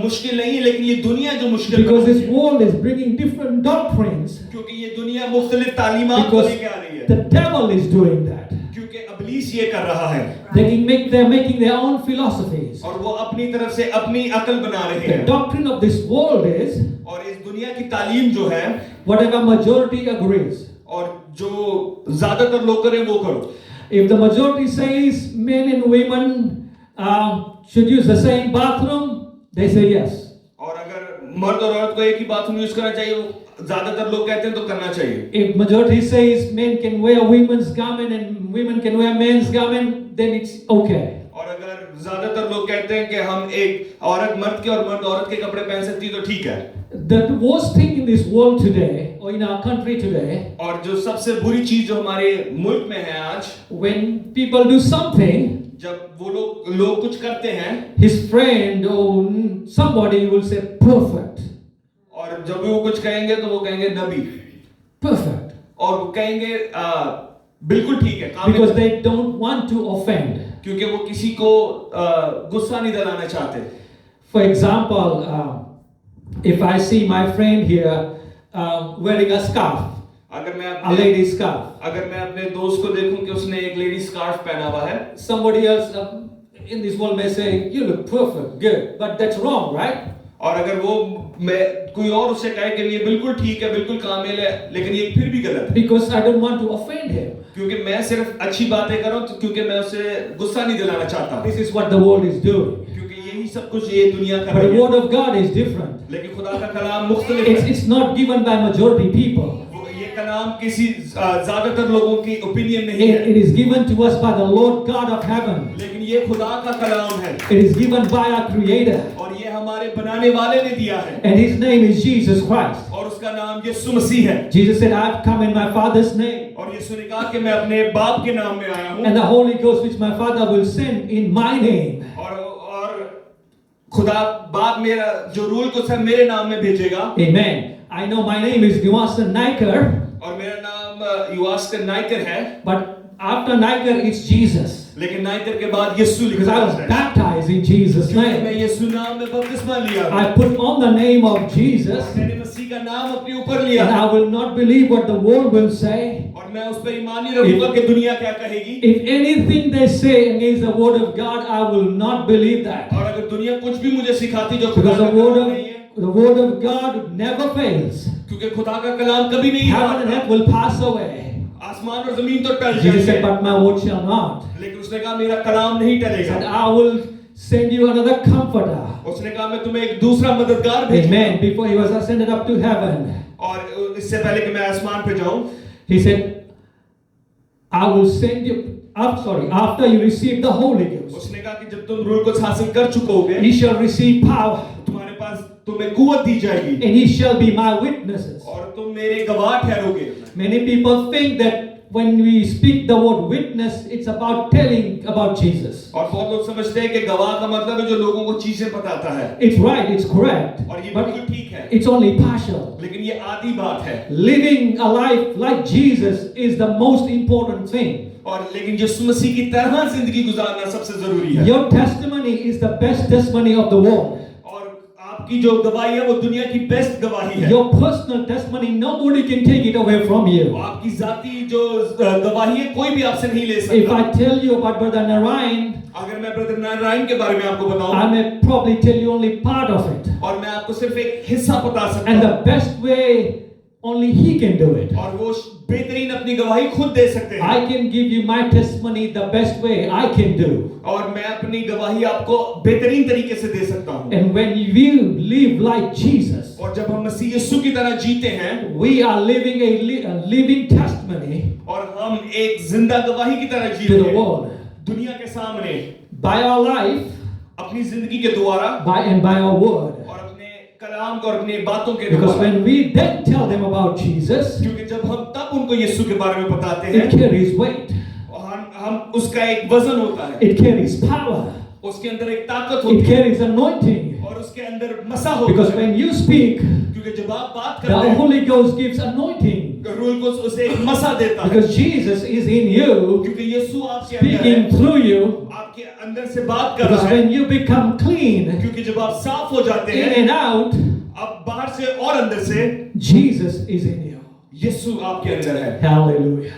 मुश्किल नहीं है लेकिन ये दुनिया जो मुश्किल Because बनाती this है। world is bringing different doctrines. क्योंकि ये दुनिया मुख्तलिफ तालीमात को Because लेके आ रही है। the devil is doing that. क्योंकि इब्लीस ये कर रहा है They're making their own philosophies. और वो अपनी तरफ से अपनी अकल बना रहे The हैं। doctrine of this world is और इस दुनिया की तालीम जो है whatever majority agrees. और जो ज्यादातर लोग करें वो करो। If the majority says men and women should use the same bathroom, they say yes. और अगर मर्द और औरत को एक ही बाथरूम यूज करना चाहिए वो ज्यादातर लोग कहते हैं तो करना चाहिए। If majority says men can wear women's garment and women can wear men's garment, then it's okay. और अगर ज्यादातर लोग कहते हैं कि हम एक औरत मर्द के और मर्द औरत के कपड़े पहन सकती है तो ठीक है। The worst thing in this world today, or in our country today, और जो सबसे बुरी चीज जो हमारे मुल्क में है आज, when people do something, जब वो लोग कुछ करते हैं, his friend or somebody will say perfect. और जब भी वो कुछ कहेंगे तो वो कहेंगे नबी, perfect. और वो कहेंगे बिल्कुल ठीक है, Because they don't want to offend. क्योंकि वो किसी को गुस्सा नहीं दिलाना चाहते। For example, if I see my friend here wearing a scarf, अगर मैं a lady scarf, अगर मैं अपने दोस्त को देखूं कि उसने एक लेडी स्कार्फ पहना हुआ है, somebody else in this world may say, you look perfect, good, but that's wrong, right? और अगर वो कोई और उसे कहे कि ये बिल्कुल ठीक है, बिल्कुल कामिल है, लेकिन ये फिर भी गलत है। Because I don't want to offend him. क्योंकि मैं सिर्फ अच्छी बातें कर रहा हूं, क्योंकि मैं उसे गुस्सा नहीं दिलाना चाहता। This is what the world is doing. क्योंकि यही सब कुछ ये दुनिया कर But रही the है। word of God is different. लेकिन खुदा का कलाम मुख्तलिफ है। It's not given by majority people. ये कलाम किसी ज्यादातर लोगों की ओपिनियन नहीं है। It is given to us by the Lord God of heaven. लेकिन ये खुदा का कलाम है। It is given by our Creator. और ये हमारे बनाने वाले ने दिया है। And His name is Jesus Christ. और उसका नाम यीशु मसीह है। Jesus said, I've come in my Father's name. और यीशु ने कहा कि मैं अपने बाप के नाम में आया हूँ। And the Holy Ghost which my Father will send in my name. और खुदा बाप मेरा जो रूल को सब मेरे नाम में भेजेगा। Amen. I know my name is Yuasan Naikar. और मेरा नाम युवास्कर नाइकर है। But after Naikar it's Jesus. लेकिन नाइकर के बाद यीशु लिखा Because I was है। baptized in Jesus' मैं name. यीशु नाम में बपतिस्मा लिया। I put on the name of Jesus. मैंने मसीह का नाम अपने ऊपर लिया। And I will not believe what the world will say. और मैं उस पर ईमान नहीं रखूंगा कि दुनिया क्या कहेगी। If anything they say against the word of God, I will not believe that. और अगर दुनिया कुछ भी मुझे सिखाती जो खुदा Because का the word कलाम of नहीं है, the word of God never fails. क्योंकि खुदा का कलाम कभी नहीं Heaven and हारता। earth will pass away. आसमान और जमीन तो टल Jesus said, जाएंगे, but my word shall not. लेकिन उसने कहा मेरा कलाम नहीं He said, टलेगा। I will send you another comforter. उसने कहा मैं तुम्हें एक दूसरा मददगार भेजूंगा। Amen. Before he was ascended up to heaven, और इससे पहले कि मैं आसमान पे जाऊं, he said, I will send you. After you receive the Holy Ghost, उसने कहा कि जब तुम रूल को हासिल कर चुकोगे, ye shall receive power, तुम्हारे पास तुम्हें कुव्वत दी जाएगी and ye shall be my witnesses. और तुम मेरे गवाह ठहरोगे। Many people think that when we speak the word witness, it's about telling about Jesus. और बहुत लोग समझते हैं कि गवाह का मतलब है जो लोगों को चीजें बताता है। It's right, it's correct, और ये but बिल्कुल ठीक है। it's only partial. लेकिन ये आधी बात है। Living a life like Jesus is the most important thing. और लेकिन यीशु मसीह की तरह जिंदगी गुजारना सबसे जरूरी है। Your testimony is the best testimony of the world. और आपकी जो गवाही है वो दुनिया की बेस्ट गवाही है। Your personal testimony, nobody can take it away from you. आपकी जाती जो गवाही है कोई भी आपसे नहीं ले If सकता। I tell you about Brother Narayan, अगर मैं ब्रदर नारायण के बारे में आपको बताऊं, I may probably tell you only part of it. और मैं आपको सिर्फ एक हिस्सा बता सकता And हूं। the best way only He can do it. और वो बेहतरीन अपनी गवाही खुद दे सकते हैं। I can give you my testimony the best way I can do. और मैं अपनी गवाही आपको बेहतरीन तरीके से दे सकता हूँ। And when you live like Jesus, और जब हम मसीह यीशु की तरह जीते हैं, we are living a living testimony और हम एक जिंदा गवाही की तरह जी to रहे the हैं world. दुनिया के सामने By our life, अपनी जिंदगी के द्वारा by our word. और अपने कलाम को और अपनी बातों के Because द्वारा। when we then tell them about Jesus, क्योंकि जब हम तब उनको यीशु के बारे में बताते हैं, it carries weight. हम उसका एक वजन होता है, It carries power. उसके अंदर एक ताकत It होती है carries anointing. और उसके अंदर मसा होता Because है। when you speak, क्योंकि जब आप बात करते the हैं, Holy Ghost gives anointing. रूह को उसे एक मसा देता है। Because Jesus is in you, क्योंकि यीशु आपके अंदर speaking है, through you. आपके अंदर से बात कर Because रहा है। when you become clean, क्योंकि जब आप साफ हो जाते in हैं, and out, आप बाहर से और अंदर से, Jesus is in you. यीशु आपके अंदर है। Hallelujah.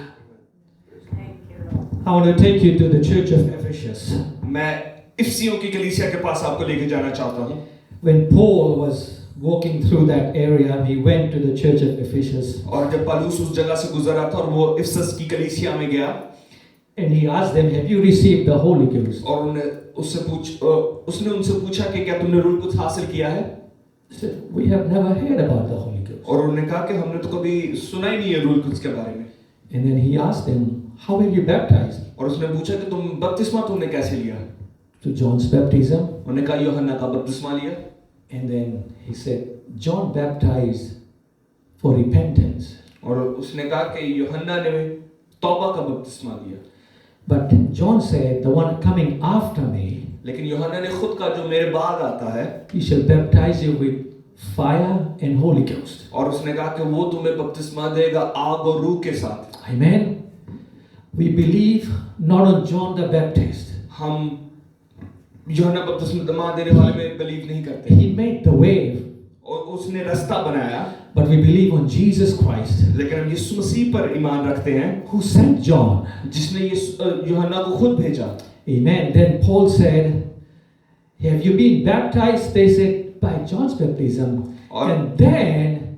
I want to take you to the church of Ephesus. मैं इफिसियों की कलीसिया के पास आपको लेके जाना चाहता हूँ। When Paul was walking through that area, he went to the church of Ephesus. और जब पौलुस उस जगह से गुजर रहा था और वो इफिसस की कलीसिया में गया, And he asked them, have you received the Holy Ghost? और उसने उनसे पूछा कि क्या तुमने रूह कुछ हासिल किया है? He said, we have never heard about the Holy Ghost. और उन्होंने कहा कि हमने तो कभी सुना ही नहीं है रूह कुछ के बारे में। And then he asked them, how were you baptized? और उसने पूछा कि तुम बपतिस्मा तुमने कैसे लिया? To John's baptism. उन्होंने कहा यूहन्ना का बपतिस्मा लिया। And then he said, John baptized for repentance. और उसने कहा कि यूहन्ना ने तौबा का बपतिस्मा दिया। But John said, the one coming after me, लेकिन यूहन्ना ने खुद का जो मेरे बाद आता है, he shall baptize you with fire and Holy Ghost. और उसने कहा कि वो तुम्हें बपतिस्मा देगा आग और रूह के साथ। Amen. We believe not on John the Baptist. हम यूहन्ना बपतिस्मा देने वाले में बिलीव नहीं करते। He made the way, और उसने रास्ता बनाया, but we believe on Jesus Christ, लेकिन हम यीशु मसीह पर ईमान रखते हैं, who sent John. जिसने यूहन्ना को खुद भेजा। Amen. Then Paul said, have you been baptized? They said, by John's baptism. And then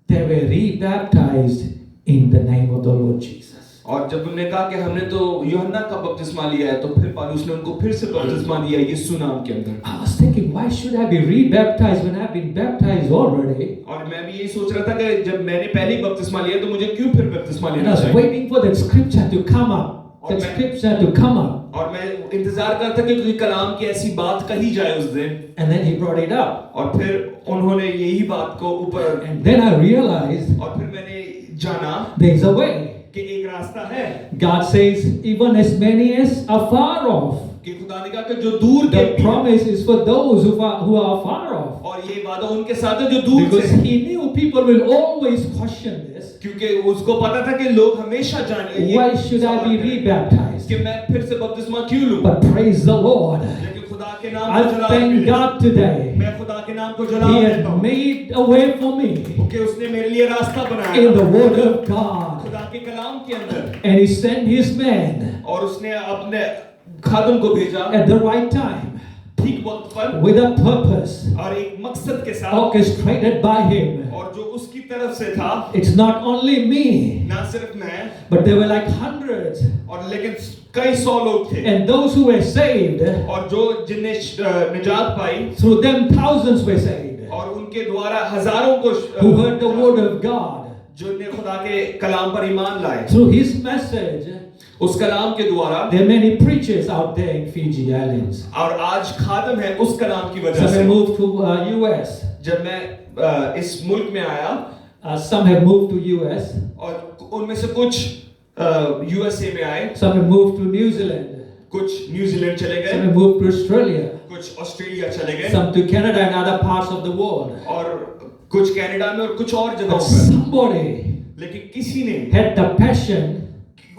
they were re-baptized in the name of the Lord Jesus. और जब उन्होंने कहा कि हमने तो यूहन्ना का बपतिस्मा लिया है, तो फिर पौलुस ने उनको फिर से बपतिस्मा दिया यीशु नाम के अंदर। I was thinking, why should I be re-baptized when I've been baptized already? और मैं भी यही सोच रहा था कि जब मैंने पहले ही बपतिस्मा लिया तो मुझे क्यों फिर बपतिस्मा And I लेना was चाहिए? waiting for that scripture to come up. That scripture to come up. और मैं इंतजार करता कि कोई कलाम की ऐसी बात कही जाए उस दिन। And then he brought it up. और फिर उन्होंने यही बात को ऊपर। And then I realized, और फिर मैंने जाना there's a way. कि एक रास्ता है। God says, even as many as are far off. कि खुदा ने कहा कि जो दूर के The promise is for those who are far off. और ये वादा उनके साथ है जो दूर Because से। he knew people will always question this. क्योंकि उसको पता था कि लोग हमेशा जाने। Why should I be rebaptized? कि मैं फिर से बपतिस्मा क्यों लूं? But praise the Lord. लेकिन खुदा के नाम I को जलाल thank मिले। God today. मैं खुदा के नाम को He जलाल देता has हूँ। made a way for me कि उसने मेरे लिए रास्ता बनाया। in the Word of God. खुदा के कलाम के अंदर। And He sent His man और उसने अपने खादम को भेजा at the right time ठीक वक्त पर with a purpose और एक मकसद के साथ orchestrated by Him. और जो उसकी तरफ से था। It's not only me, ना सिर्फ मैं, but there were like hundreds. और लेकिन कई 100 लोग थे। And those who were saved, और जो जिन्हें निजात पाई, through them thousands were saved. और उनके द्वारा हजारों को Who heard the word of God. जो ने खुदा के कलाम पर ईमान लाए। Through His message, उस कलाम के द्वारा there are many preachers out there in Fiji Islands. और आज खादम है उस कलाम की वजह Some से। have moved to US. जब मैं इस मुल्क में आया, Some have moved to US. और उनमें से कुछ यूएसए में आए, Some have moved to New Zealand. कुछ न्यूजीलैंड चले Some गए, have moved to Australia. कुछ ऑस्ट्रेलिया चले गए, Some to Canada and other parts of the world. और कुछ कनाडा में और कुछ और But जगहों पर। somebody लेकिन किसी ने had the passion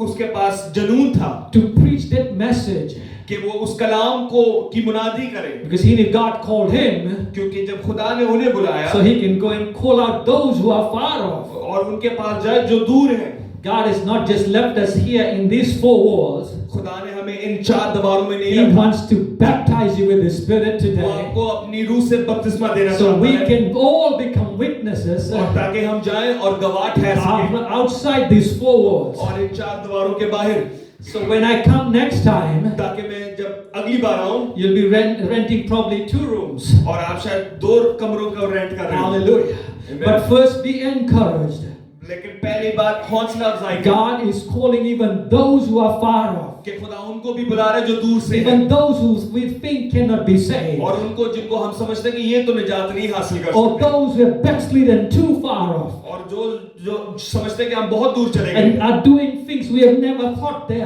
उसके पास जुनून था to preach that message कि वो उस कलाम को की मुनादी करे, because he knew God called him क्योंकि जब खुदा ने उन्हें बुलाया so he can go and call out those who are far off. और उनके पास जाए जो दूर हैं। God has not just left us here in these four walls. खुदा ने हमें इन 4 दीवारों में नहीं He रखा। wants to baptize you with the Spirit वो today, आपको अपनी रूह से बपतिस्मा देना so we चाहता है, can all become witnesses और ताकि हम जाएं और गवाह ठहर सकें outside these 4 walls. और इन 4 दीवारों के बाहर, So when I come next time, ताकि मैं जब अगली बार आऊं you'll be renting probably 2 rooms. और आप शायद 2 कमरों का रेंट कर रहे हो। Hallelujah. Amen. But first be encouraged. लेकिन पहली बात हौसला अफजाई करें God is calling even those who are far off, कि खुदा उनको भी बुला रहा है जो दूर से हैं, even those who we think cannot be saved, और उनको जिनको हम समझते हैं कि ये तो निजात नहीं हासिल कर or सकते, those who are backslidden too far off और जो समझते हैं कि हम बहुत दूर चले गए and are doing things we have never thought they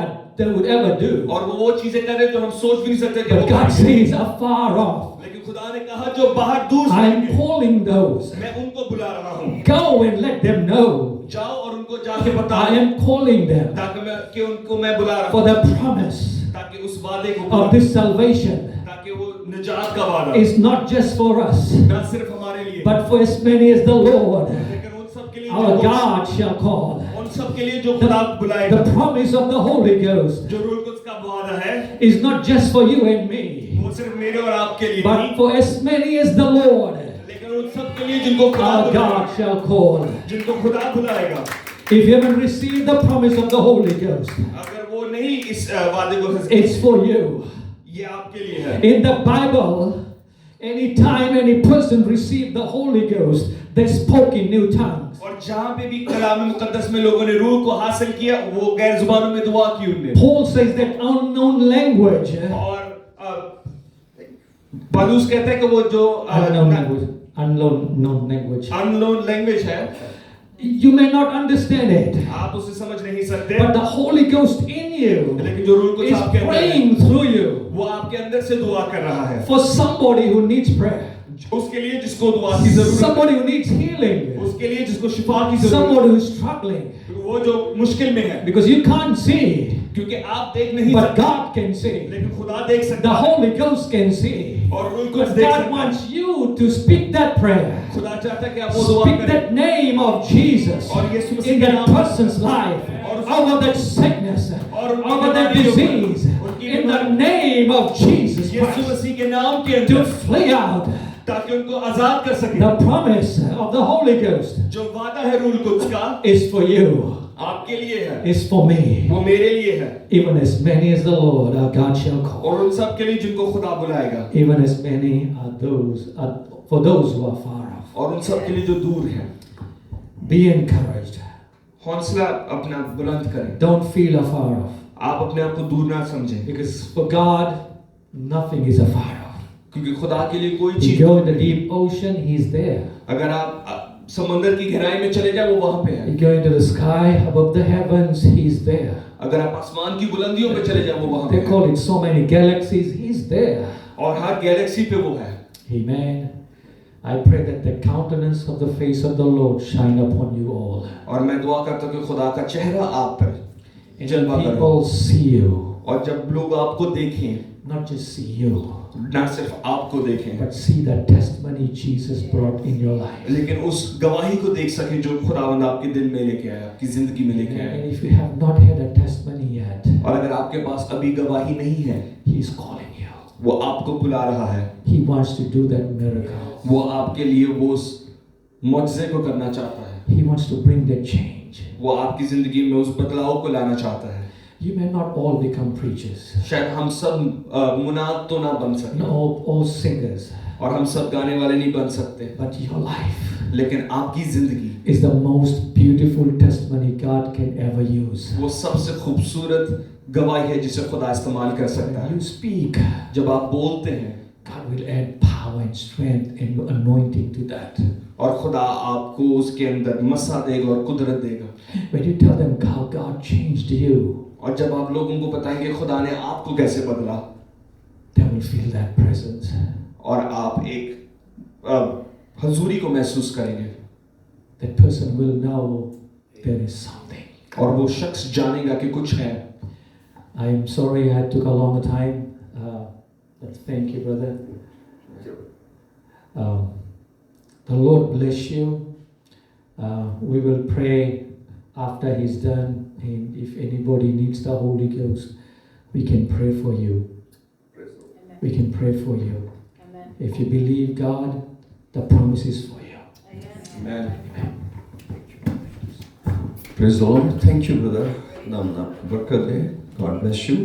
would ever do. और वो चीजें कर रहे हैं जो हम सोच भी नहीं सकते कि But वो God करेंगे। says are far off. लेकिन खुदा ने कहा जो बाहर दूर से I am हैं, calling those. मैं उनको बुला रहा हूँ, Go and let them know. जाओ और उनको जाके I बताओ, am calling them ताकि उनको मैं बुला रहा for हूँ, the promise ताकि उस वादे को of this salvation ताकि वो निजात का वादा is not just for us, न सिर्फ हमारे लिए, but for as many as the Lord लेकिन उन सब के लिए our God shall call. उन सब के लिए जो खुदा बुलाएगा, The promise of the Holy Ghost जो रूल कुछ का वादा है, is not just for you and me, वो सिर्फ मेरे और आपके लिए but नहीं, for as many as the Lord लेकिन उन सब के लिए जिनको खुदा our बुलाएगा, God shall call. जिनको खुदा बुलाएगा। If you haven't received the promise of the Holy Ghost, अगर वो नहीं इस वादे को it's for you. ये आपके लिए है। In the Bible, anytime any person received the Holy Ghost, they spoke in new tongues. और जहाँ पे भी कलाम मुकद्दस में लोगों ने रूह को हासिल किया, वो गैर जुबानों में दुआ की उनने। Paul says that unknown language, और पौलुस कहता है कि वो जो unknown language, अननोन लैंग्वेज है, you may not understand it, आप उसे समझ नहीं सकते, but the Holy Ghost in you लेकिन जो रूह को is आपके अंदर है, praying through you वो आपके अंदर से दुआ कर रहा है, for somebody who needs prayer, उसके लिए जिसको दुआ की जरूरत है, somebody who needs healing, उसके लिए जिसको शिफा की जरूरत somebody who is struggling, है, वो जो मुश्किल में है, because you can't see, क्योंकि आप देख नहीं but सकते, God can see. लेकिन खुदा देख The सकता है, Holy Ghost can see. और रूह को But देख God सकता है। wants you to speak that prayer. खुदा चाहता है कि आप वो दुआ Speak करें that name of Jesus और यीशु मसीह in के that नाम person's life, over that sickness, over that disease, in the name of Jesus Yeshu Christ, मसीह के नाम के to अंदर, flee out. ताकि उनको आजाद कर सके। The promise of the Holy Ghost जो वादा है रूह कुद्स का, is for you, आपके लिए है, is for me, वो मेरे लिए है, even as many as the Lord our God shall call. और उन सब के लिए जिनको खुदा बुलाएगा, Even as many for those who are far off. और उन सब के लिए जो दूर है। Be encouraged. हौसला अपना बुलंद करें, Don't feel afar off. आप अपने आप को दूर ना समझें, Because for God, nothing is afar off. क्योंकि खुदा के लिए कोई You चीज, go in the deep ocean, He's there. अगर आप समंदर की गहराई में चले जाए, वो वहां पे है। You go into the sky, above the heavens, He's there. अगर आप आसमान की बुलंदियों पे चले जाए, वो वहां पे They है, call it so many galaxies, He's there. और हर गैलेक्सी पे वो है। Amen. I pray that the countenance of the face of the Lord shine upon you all. और मैं दुआ करता हूँ कि खुदा का चेहरा आप पर And जलवा करे, people see you, और जब लोग आपको देखें, not just see you, ना सिर्फ आपको देखें, but see the testimony Jesus brought in your life. लेकिन उस गवाही को देख सकें जो खुदावंद आपके दिल में लेके आया, आपकी जिंदगी में लेके आया। And if you have not had a testimony yet, और अगर आपके पास अभी गवाही नहीं है, He's calling you. वो आपको बुला रहा है, He wants to do that miracle. वो आपके लिए वो उस मुआजिज़े को करना चाहता है, He wants to bring that change. वो आपकी जिंदगी में उस बदलाव को लाना चाहता है। You may not all become preachers, शायद हम सब मुनाद तो ना बन not सके, all singers, और हम सब गाने वाले नहीं बन सकते, but your life लेकिन आपकी जिंदगी is the most beautiful testimony God can ever use. वो सबसे खूबसूरत गवाही है जिसे खुदा इस्तेमाल कर सकता When है। you speak, जब आप बोलते हैं, God will add power and strength and anointing to that. और खुदा आपको उसके अंदर मसा देगा और कुदरत देगा। When you tell them how God changed you, और जब आप लोगों को बताएंगे खुदा ने आपको कैसे बदला, they will feel that presence. और आप एक हजूरी को महसूस करेंगे, That person will know there is something. और वो शख्स जानेगा कि कुछ है। I'm sorry I took a long time. But thank you, brother. The Lord bless you. We will pray after He's done. And if anybody needs the Holy Ghost, we can pray for you. Amen. We can pray for you. Amen. If you believe God, the promise is for you. Amen. Praise the Lord. Thank you, brother. नाम आपको बरकत दे. God bless you.